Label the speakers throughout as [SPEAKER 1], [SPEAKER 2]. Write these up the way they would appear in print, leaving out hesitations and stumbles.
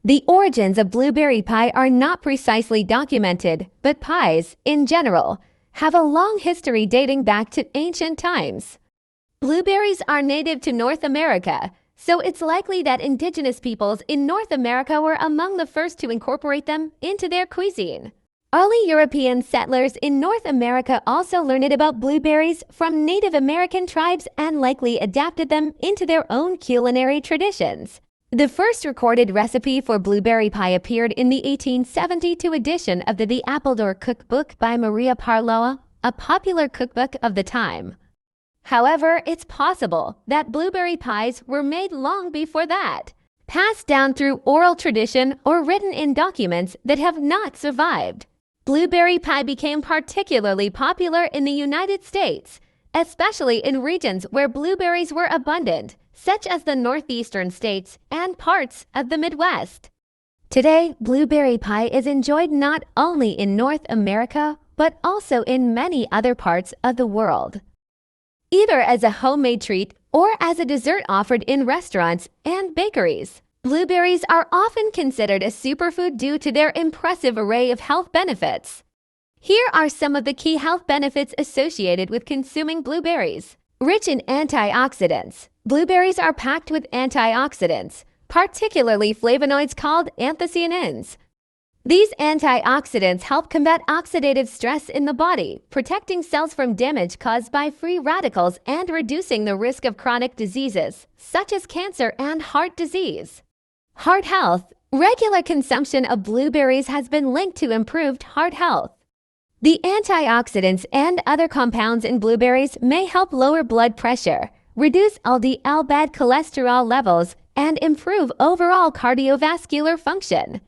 [SPEAKER 1] The origins of blueberry pie are not precisely documented, but pies, in general, have a long history dating back to ancient times. Blueberries are native to North America, so it's likely that indigenous peoples in North America were among the first to incorporate them into their cuisine. Early European settlers in North America also learned about blueberries from Native American tribes and likely adapted them into their own culinary traditions. The first recorded recipe for blueberry pie appeared in the 1872 edition of the Appledore Cook Book by Maria Parloa, a popular cookbook of the time. However, it's possible that blueberry pies were made long before that, passed down through oral tradition or written in documents that have not survived. Blueberry pie became particularly popular in the United States, especially in regions where blueberries were abundant, such as the northeastern states and parts of the Midwest. Today, blueberry pie is enjoyed not only in North America, but also in many other parts of the world, either as a homemade treat or as a dessert offered in restaurants and bakeries. Blueberries are often considered a superfood due to their impressive array of health benefits. Here are some of the key health benefits associated with consuming blueberries. Rich in antioxidants. Blueberries are packed with antioxidants, particularly flavonoids called anthocyanins. These antioxidants help combat oxidative stress in the body, protecting cells from damage caused by free radicals and reducing the risk of chronic diseases, such as cancer and heart disease. Heart health. Regular consumption of blueberries has been linked to improved heart health. The antioxidants and other compounds in blueberries may help lower blood pressure, reduce LDL bad cholesterol levels, and improve overall cardiovascular function.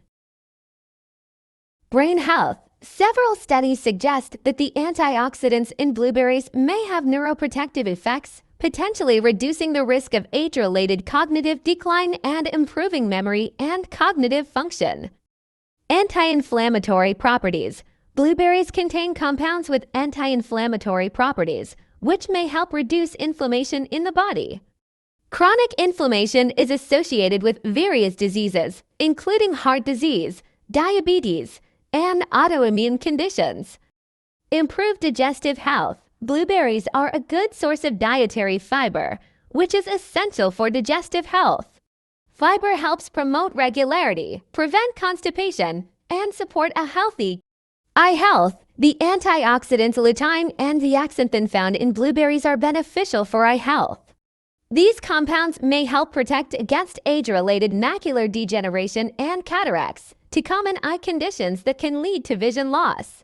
[SPEAKER 1] Brain health. Several studies suggest that the antioxidants in blueberries may have neuroprotective effects, potentially reducing the risk of age-related cognitive decline and improving memory and cognitive function. Anti-inflammatory properties. Blueberries contain compounds with anti-inflammatory properties, which may help reduce inflammation in the body. Chronic inflammation is associated with various diseases, including heart disease, diabetes, and autoimmune conditions. Improved digestive health. Blueberries are a good source of dietary fiber, which is essential for digestive health. Fiber helps promote regularity, prevent constipation, and support a healthy eye health. The antioxidants lutein and zeaxanthin found in blueberries are beneficial for eye health. These compounds may help protect against age-related macular degeneration and cataracts, two common eye conditions that can lead to vision loss.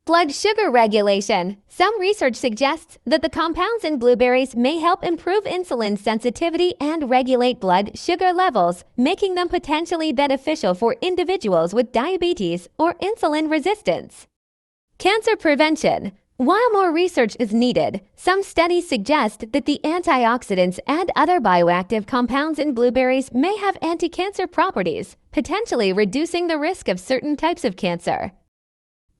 [SPEAKER 1] Blood sugar regulation. Some research suggests that the compounds in blueberries may help improve insulin sensitivity and regulate blood sugar levels, making them potentially beneficial for individuals with diabetes or insulin resistance. Cancer prevention. While more research is needed, some studies suggest that the antioxidants and other bioactive compounds in blueberries may have anti-cancer properties, potentially reducing the risk of certain types of cancer.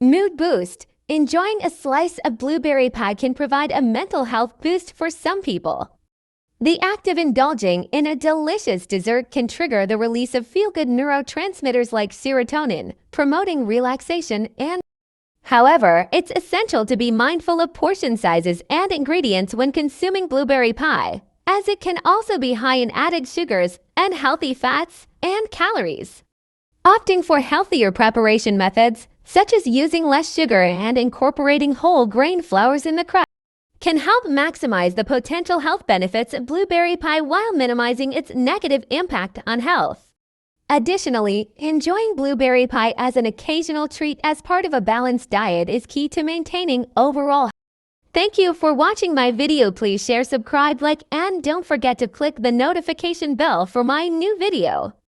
[SPEAKER 1] Mood boost. Enjoying a slice of blueberry pie can provide a mental health boost for some people. The act of indulging in a delicious dessert can trigger the release of feel-good neurotransmitters like serotonin, promoting relaxation and However, it's essential to be mindful of portion sizes and ingredients when consuming blueberry pie, as it can also be high in added sugars, unhealthy fats, and calories. Opting for healthier preparation methods, such as using less sugar and incorporating whole grain flours in the crust, can help maximize the potential health benefits of blueberry pie while minimizing its negative impact on health. Additionally, enjoying blueberry pie as an occasional treat as part of a balanced diet is key to maintaining overall health. Thank you for watching my video. Please share, subscribe, like, and don't forget to click the notification bell for my new video.